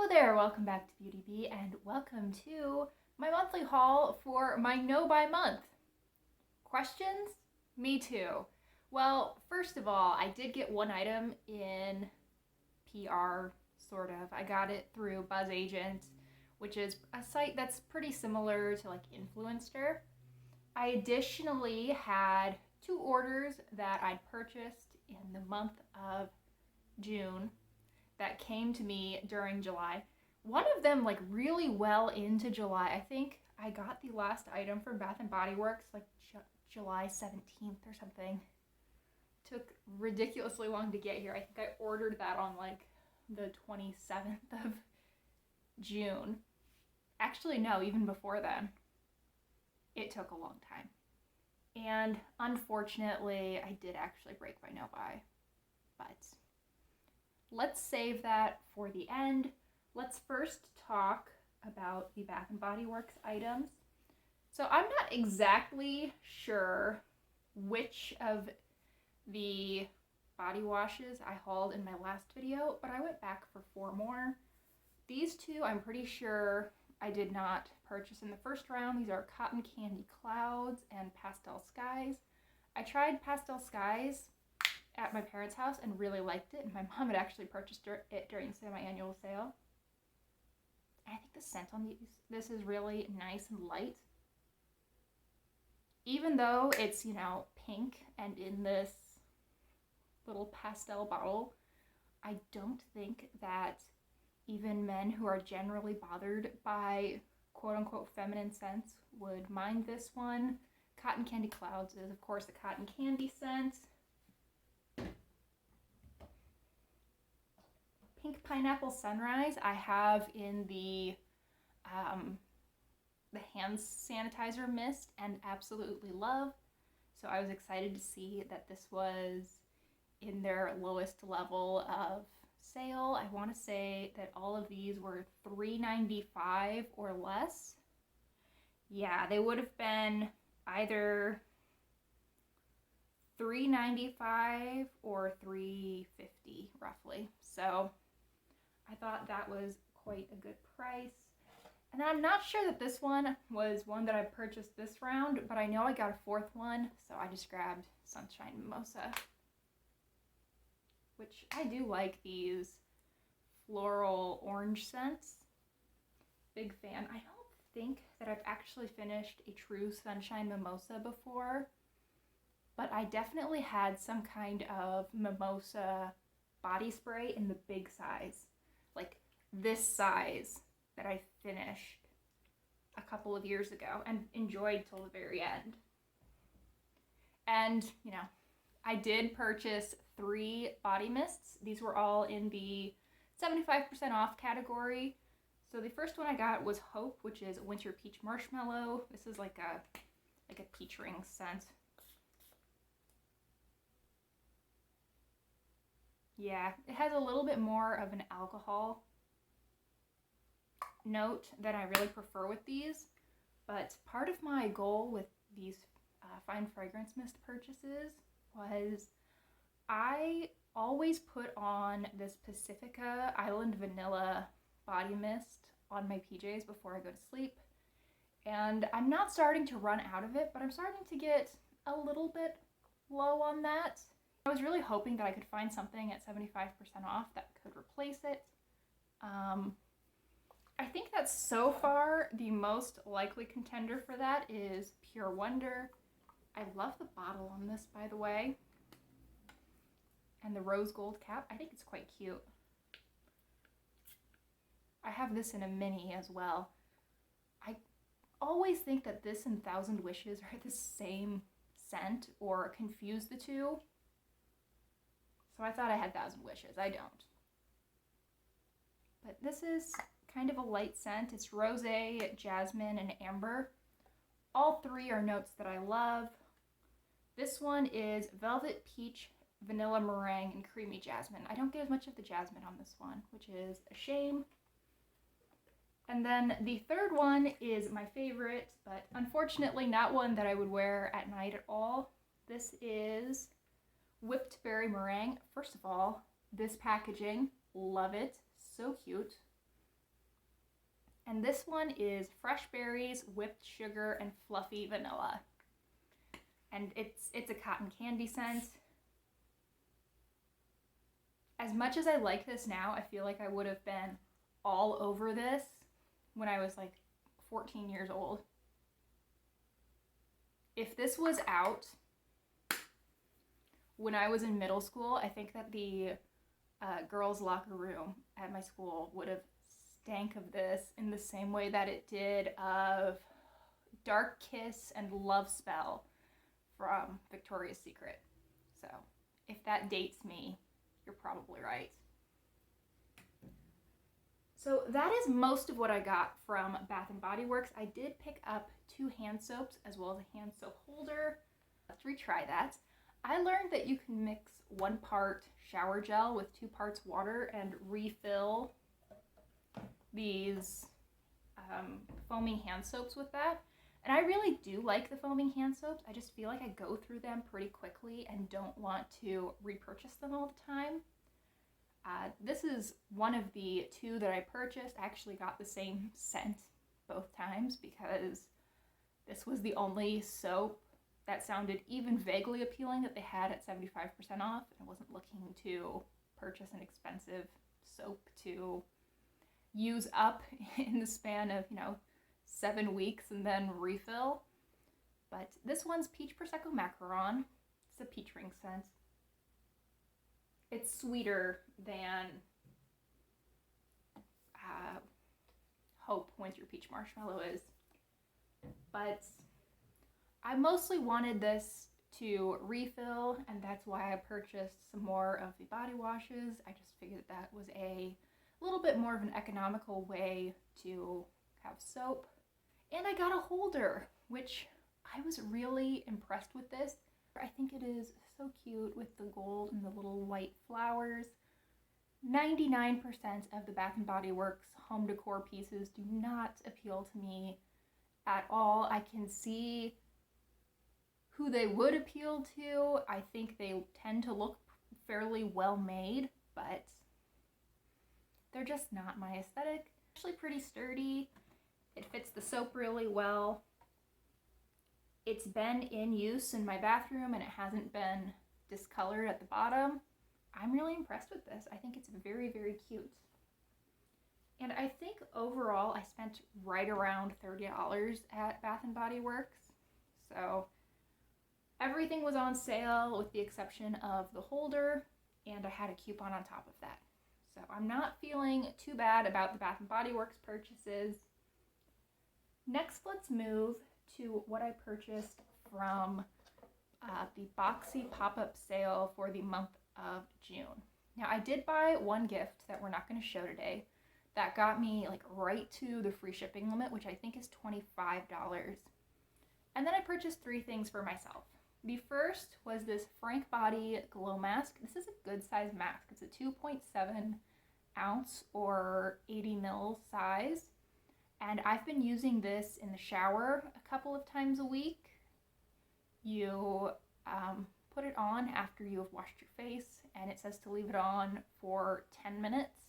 Hello there, welcome back to Beauty Bee and welcome to my monthly haul for my no buy month. Questions? Me too. Well, first of all, I did get one item in PR, sort of. I got it through Buzz Agent, which is a site that's pretty similar to like Influencer. I additionally had 2 orders that I'd purchased in the month of June that came to me during July. One of them like really well into July. I think I got the last item from Bath & Body Works like July 17th or something. Took ridiculously long to get here. I think I ordered that on like the 27th of June. Actually, no, even before then. It took a long time. And unfortunately, I did actually break my no buy. But let's save that for the end. Let's first talk about the Bath & Body Works items. So I'm not exactly sure which of the body washes I hauled in my last video, but I went back for 4 more. These 2 I'm pretty sure I did not purchase in the first round. These are Cotton Candy Clouds and Pastel Skies. I tried Pastel Skies at my parents' house and really liked it, and my mom had actually purchased it during the semi-annual sale. And I think the scent on this is really nice and light. Even though it's, pink and in this little pastel bottle, I don't think that even men who are generally bothered by quote-unquote feminine scents would mind this one. Cotton Candy Clouds is, of course, a cotton candy scent. Pink Pineapple Sunrise I have in the hand sanitizer mist and absolutely love. So I was excited to see that this was in their lowest level of sale. I want to say that all of these were $3.95 or less. Yeah, they would have been either $3.95 or $3.50 roughly. So I thought that was quite a good price. And I'm not sure that this one was one that I purchased this round, but I know I got a 4th one, so I just grabbed Sunshine Mimosa. Which I do like these floral orange scents. Big fan. I don't think that I've actually finished a true Sunshine Mimosa before, but I definitely had some kind of mimosa body spray in the big size. Like this size that I finished a couple of years ago and enjoyed till the very end. And, I did purchase 3 body mists. These were all in the 75% off category. So the first one I got was Hope, which is Winter Peach Marshmallow. This is like a peach ring scent. Yeah, it has a little bit more of an alcohol note that I really prefer with these, but part of my goal with these fine fragrance mist purchases was I always put on this Pacifica Island Vanilla body mist on my PJs before I go to sleep, and I'm not starting to run out of it, but I'm starting to get a little bit low on that. I was really hoping that I could find something at 75% off that could replace it. I think that so far the most likely contender for that is Pure Wonder. I love the bottle on this, by the way. And the rose gold cap. I think it's quite cute. I have this in a mini as well. I always think that this and Thousand Wishes are the same scent or confuse the two. So I thought I had Thousand Wishes. I don't. But this is kind of a light scent. It's rosé, jasmine, and amber. All 3 are notes that I love. This one is Velvet Peach, Vanilla Meringue, and Creamy Jasmine. I don't get as much of the jasmine on this one, which is a shame. And then the 3rd one is my favorite, but unfortunately not one that I would wear at night at all. This is Whipped Berry Meringue. First of all, this packaging, love it. So cute. And this one is fresh berries, whipped sugar, and fluffy vanilla. And it's a cotton candy scent. As much as I like this now, I feel like I would have been all over this when I was like 14 years old. If this was out when I was in middle school, I think that the girls' locker room at my school would have stank of this in the same way that it did of Dark Kiss and Love Spell from Victoria's Secret. So if that dates me, you're probably right. So that is most of what I got from Bath & Body Works. I did pick up 2 hand soaps as well as a hand soap holder. Let's retry that. I learned that you can mix 1 part shower gel with 2 parts water and refill these foaming hand soaps with that. And I really do like the foaming hand soaps. I just feel like I go through them pretty quickly and don't want to repurchase them all the time. This is one of the 2 that I purchased. I actually got the same scent both times because this was the only soap that sounded even vaguely appealing that they had at 75% off. I wasn't looking to purchase an expensive soap to use up in the span of, 7 weeks and then refill. But this one's Peach Prosecco Macaron. It's a peach ring scent. It's sweeter than Hope Winter Peach Marshmallow is. But I mostly wanted this to refill, and that's why I purchased some more of the body washes. I just figured that was a little bit more of an economical way to have soap. And I got a holder, which I was really impressed with this. I think it is so cute with the gold and the little white flowers. 99% of the Bath & Body Works home decor pieces do not appeal to me at all. I can see who they would appeal to. I think they tend to look fairly well made, but they're just not my aesthetic. Actually pretty sturdy. It fits the soap really well. It's been in use in my bathroom and it hasn't been discolored at the bottom. I'm really impressed with this. I think it's very, very cute. And I think overall I spent right around $30 at Bath & Body Works. So everything was on sale with the exception of the holder, and I had a coupon on top of that. So I'm not feeling too bad about the Bath & Body Works purchases. Next, let's move to what I purchased from the Boxy pop-up sale for the month of June. Now, I did buy one gift that we're not going to show today that got me like right to the free shipping limit, which I think is $25. And then I purchased 3 things for myself. The first was this Frank Body Glow Mask. This is a good size mask. It's a 2.7 ounce or 80 ml size. And I've been using this in the shower a couple of times a week. You put it on after you have washed your face, and it says to leave it on for 10 minutes.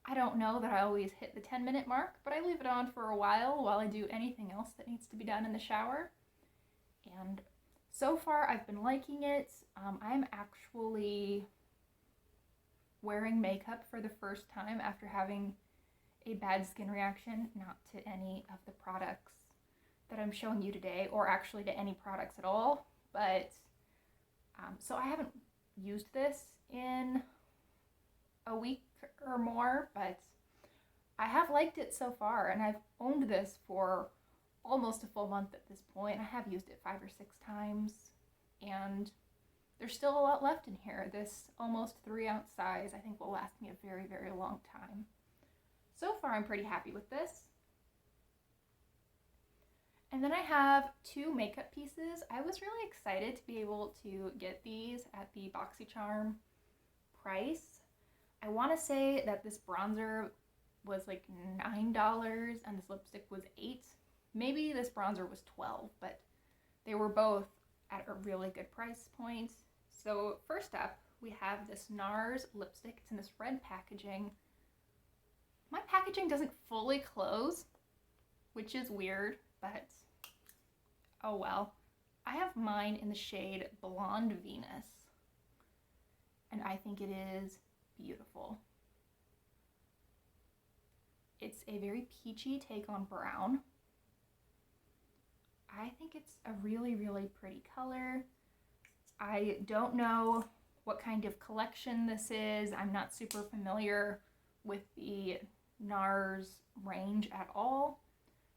I don't know that I always hit the 10-minute mark, but I leave it on for a while I do anything else that needs to be done in the shower. And so far, I've been liking it. I'm actually wearing makeup for the first time after having a bad skin reaction, not to any of the products that I'm showing you today, or actually to any products at all, but so I haven't used this in a week or more, but I have liked it so far, and I've owned this for almost a full month at this point. I have used it 5 or 6 times, and there's still a lot left in here. This almost 3-ounce size I think will last me a very, very long time. So far, I'm pretty happy with this. And then I have 2 makeup pieces. I was really excited to be able to get these at the BoxyCharm price. I want to say that this bronzer was like $9 and this lipstick was $8. Maybe this bronzer was $12, but they were both at a really good price point. So first up, we have this Nars lipstick. It's in this red packaging. My packaging packaging doesn't fully close, which is weird, but oh well. I have mine in the shade Blonde Venus, and I think it is beautiful. It's a very peachy take on brown. I think it's a really, really pretty color. I don't know what kind of collection this is. I'm not super familiar with the Nars range at all,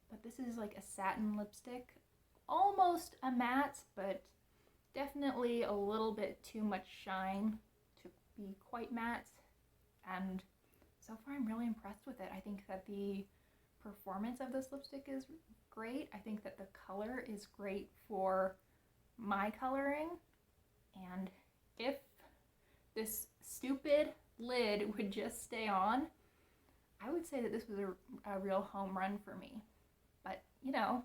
but this is like a satin lipstick. Almost a matte, but definitely a little bit too much shine to be quite matte. And so far I'm really impressed with it. I think that the performance of this lipstick is great. I think that the color is great for my coloring. And if this stupid lid would just stay on, I would say that this was a real home run for me. But, you know,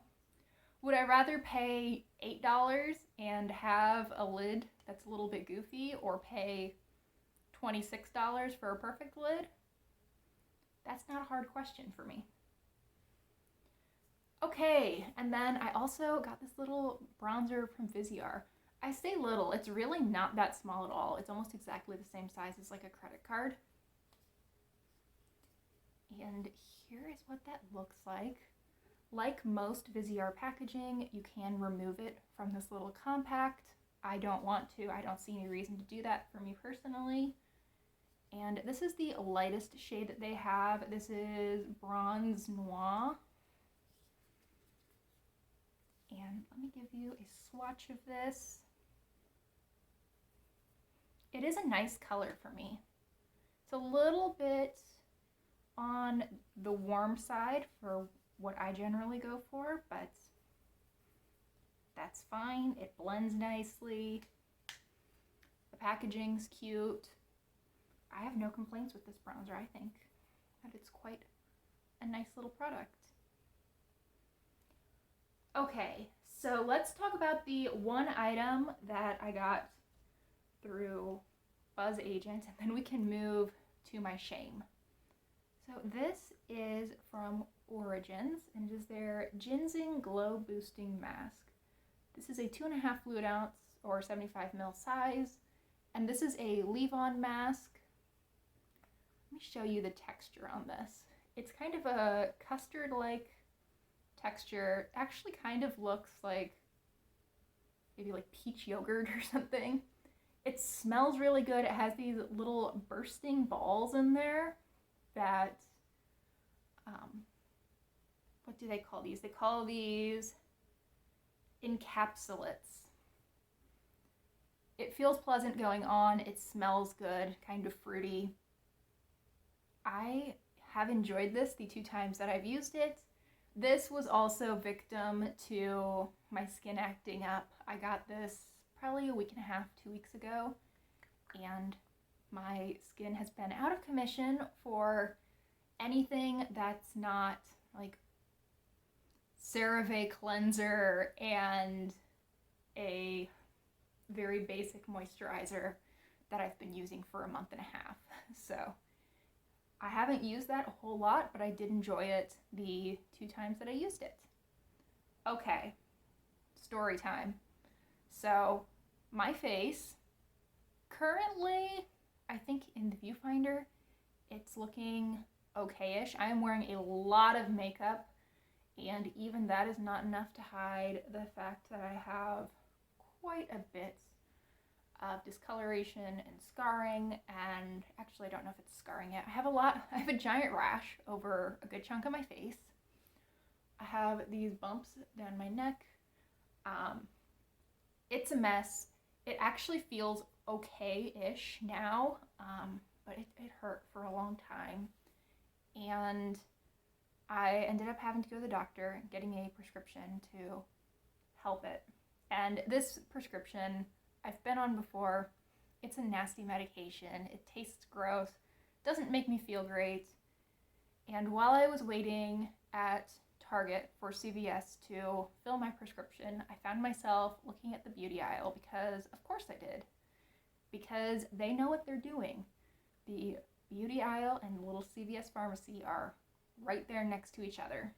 would I rather pay $8 and have a lid that's a little bit goofy, or pay $26 for a perfect lid? That's not a hard question for me. Okay, and then I also got this little bronzer from Visear. I say little, it's really not that small at all. It's almost exactly the same size as like a credit card. And here is what that looks like. Like most Visear packaging, you can remove it from this little compact. I don't want to. I don't see any reason to do that for me personally. And this is the lightest shade that they have. This is Bronze Noir. And let me give you a swatch of this. It is a nice color for me. It's a little bit on the warm side for what I generally go for, but that's fine. It blends nicely. The packaging's cute. I have no complaints with this bronzer. I think that it's quite a nice little product. Okay, so let's talk about the one item that I got through Buzz Agent, and then we can move to my shame. So this is from Origins, and it is their Ginseng Glow Boosting Mask. This is a 2.5 fluid ounce or 75 ml size, and this is a leave-on mask. Let me show you the texture on this. It's kind of a custard-like texture. It actually kind of looks like maybe like peach yogurt or something. It smells really good. It has these little bursting balls in there that, what do they call these? They call these encapsulates. It feels pleasant going on. It smells good, kind of fruity. I have enjoyed this the 2 times that I've used it. This was also victim to my skin acting up. I got this probably a week and a half, 2 weeks ago, and my skin has been out of commission for anything that's not like CeraVe cleanser and a very basic moisturizer that I've been using for a month and a half. So I haven't used that a whole lot, but I did enjoy it the 2 times that I used it. Okay, story time. So my face, currently, I think in the viewfinder, it's looking okay-ish. I am wearing a lot of makeup, and even that is not enough to hide the fact that I have quite a bit of discoloration and scarring, and actually I don't know if it's scarring yet. I have a giant rash over a good chunk of my face. I have these bumps down my neck. It's a mess. It actually feels okay-ish now, but it hurt for a long time. And I ended up having to go to the doctor and getting a prescription to help it. And this prescription I've been on before. It's a nasty medication. It tastes gross, doesn't make me feel great. And while I was waiting at Target for CVS to fill my prescription, I found myself looking at the beauty aisle because, of course I did, because they know what they're doing. The beauty aisle and the little CVS pharmacy are right there next to each other.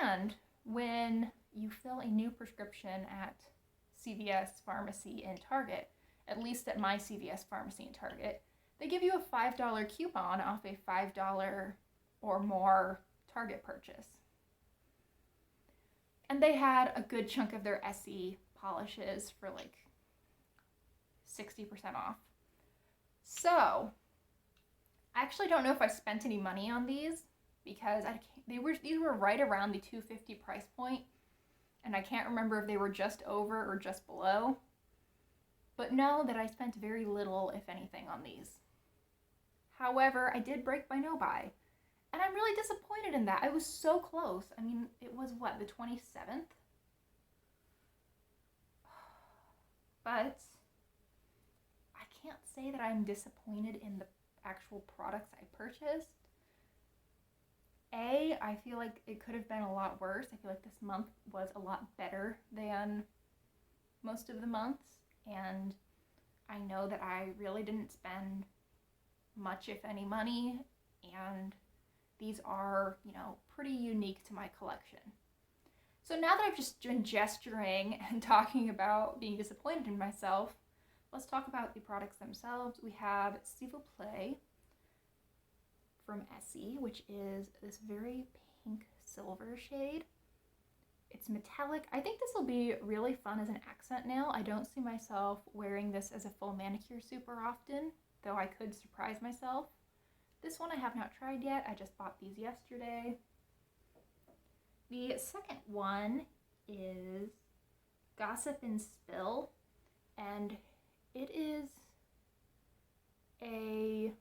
And when you fill a new prescription at CVS Pharmacy and Target, at least at my CVS Pharmacy and Target, they give you a $5 coupon off a $5 or more Target purchase. And they had a good chunk of their SE polishes for like 60% off. So, I actually don't know if I spent any money on these because these were right around the $250 price point, and I can't remember if they were just over or just below. But know that I spent very little, if anything, on these. However, I did break my no-buy, and I'm really disappointed in that. I was so close. I mean, it was what, the 27th? But I can't say that I'm disappointed in the actual products I purchased. I feel like it could have been a lot worse. I feel like this month was a lot better than most of the months, and I know that I really didn't spend much, if any, money, and these are, pretty unique to my collection. So now that I've just been gesturing and talking about being disappointed in myself, let's talk about the products themselves. We have S'il vous plaît from Essie, which is this very pink silver shade. It's metallic. I think this will be really fun as an accent nail. I don't see myself wearing this as a full manicure super often, though I could surprise myself. This one I have not tried yet. I just bought these yesterday. The second one is Gossip and Spill, and it is a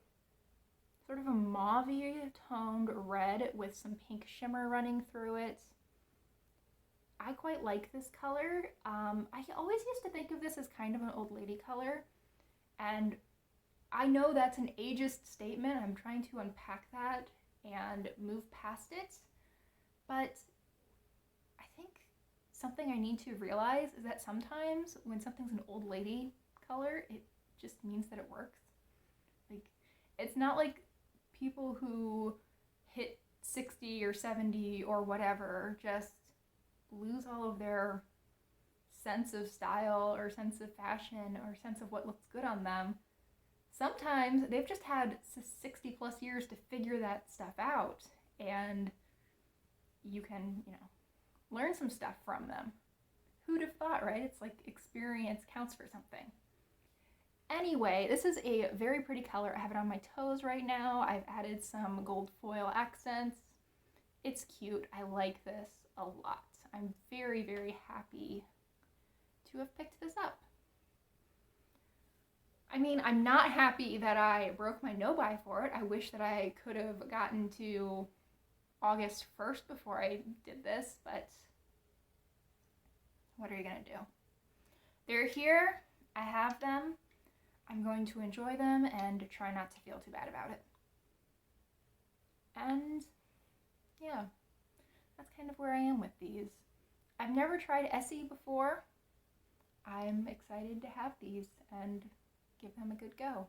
sort of a mauve-y toned red with some pink shimmer running through it. I quite like this color. I always used to think of this as kind of an old lady color, and I know that's an ageist statement. I'm trying to unpack that and move past it, but I think something I need to realize is that sometimes when something's an old lady color, it just means that it works. Like, it's not like people who hit 60 or 70 or whatever just lose all of their sense of style or sense of fashion or sense of what looks good on them. Sometimes they've just had 60 plus years to figure that stuff out, and you can, learn some stuff from them. Who'd have thought, right? It's like experience counts for something. Anyway, this is a very pretty color. I have it on my toes right now. I've added some gold foil accents. It's cute. I like this a lot. I'm very, very happy to have picked this up. I mean, I'm not happy that I broke my no-buy for it. I wish that I could have gotten to August 1st before I did this, but what are you gonna do? They're here. I have them. I'm going to enjoy them and try not to feel too bad about it. And yeah, that's kind of where I am with these. I've never tried Essie before. I'm excited to have these and give them a good go.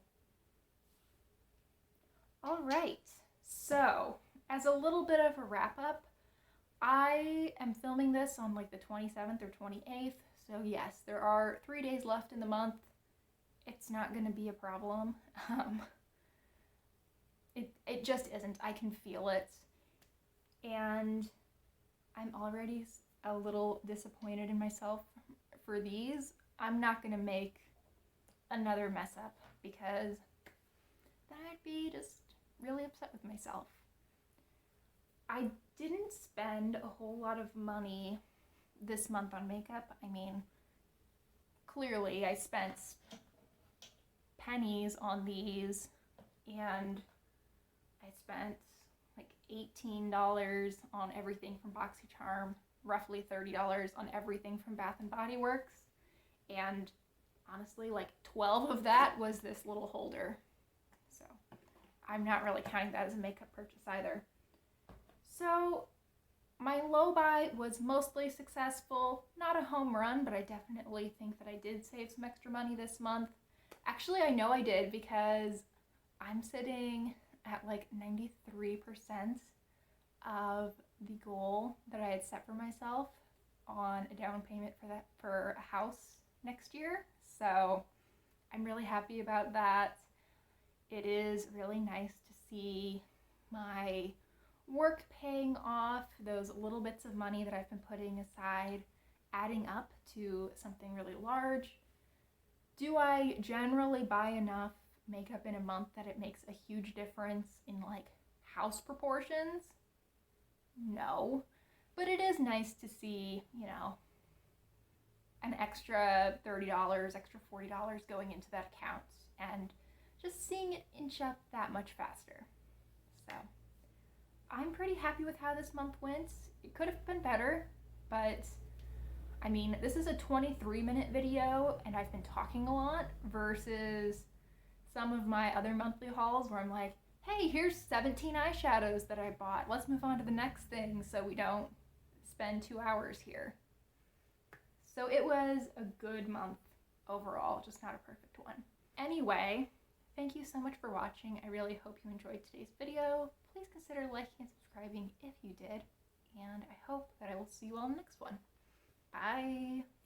All right, so as a little bit of a wrap up, I am filming this on like the 27th or 28th. So yes, there are 3 days left in the month. It's not going to be a problem. It just isn't. I can feel it. And I'm already a little disappointed in myself for these. I'm not going to make another mess up because then I'd be just really upset with myself. I didn't spend a whole lot of money this month on makeup. I mean, clearly I spent pennies on these, and I spent like $18 on everything from BoxyCharm, roughly $30 on everything from Bath & Body Works, and honestly, like 12 of that was this little holder. So I'm not really counting that as a makeup purchase either. So my low buy was mostly successful. Not a home run, but I definitely think that I did save some extra money this month. Actually, I know I did because I'm sitting at like 93% of the goal that I had set for myself on a down payment for a house next year. So I'm really happy about that. It is really nice to see my work paying off, those little bits of money that I've been putting aside adding up to something really large. Do I generally buy enough makeup in a month that it makes a huge difference in like house proportions? No. But it is nice to see, you know, an extra $30, extra $40 going into that account and just seeing it inch up that much faster. So I'm pretty happy with how this month went. It could have been better, but I mean, this is a 23-minute video and I've been talking a lot versus some of my other monthly hauls where I'm like, hey, here's 17 eyeshadows that I bought. Let's move on to the next thing so we don't spend 2 hours here. So it was a good month overall, just not a perfect one. Anyway, thank you so much for watching. I really hope you enjoyed today's video. Please consider liking and subscribing if you did. And I hope that I will see you all in the next one. Bye!